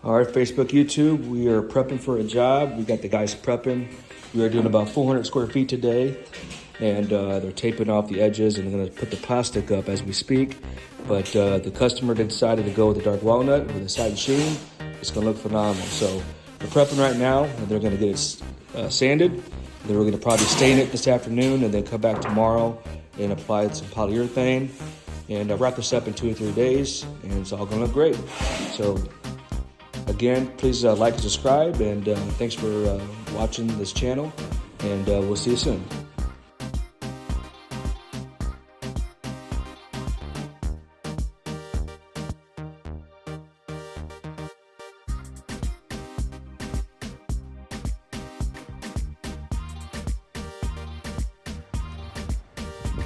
All right, Facebook, YouTube, we are prepping for a job. We got the guys prepping. We are doing about 400 square feet today, and they're taping off the edges and they're gonna put the plastic up as we speak. But the customer decided to go with the dark walnut with a satin sheen. It's gonna look phenomenal. So we're prepping right now, and they're gonna get it sanded. Then we're gonna probably stain it this afternoon and then come back tomorrow and apply some polyurethane and wrap this up in 2 or 3 days, and it's all gonna look great. So again, please like and subscribe, and thanks for watching this channel, and we'll see you soon.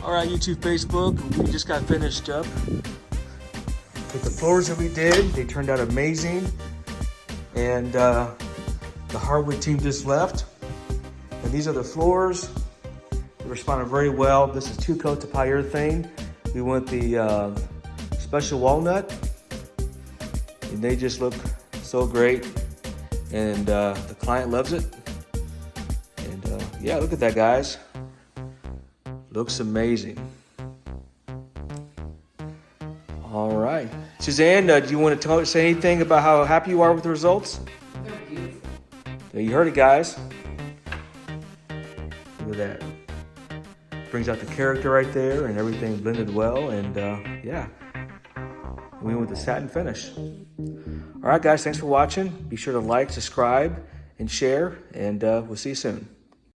All right, YouTube, Facebook, we just got finished up with the floors that we did. They turned out amazing. And the hardwood team just left. And these are the floors. They responded very well. This is 2 coats of polyurethane. We went the special walnut. And they just look so great. And the client loves it. And yeah, look at that, guys. Looks amazing. All right. Suzanne, do you want to say anything about how happy you are with the results? They're beautiful. You heard it, guys. Look at that. Brings out the character right there, and everything blended well, and yeah. We went with the satin finish. All right, guys, thanks for watching. Be sure to like, subscribe, and share, and we'll see you soon.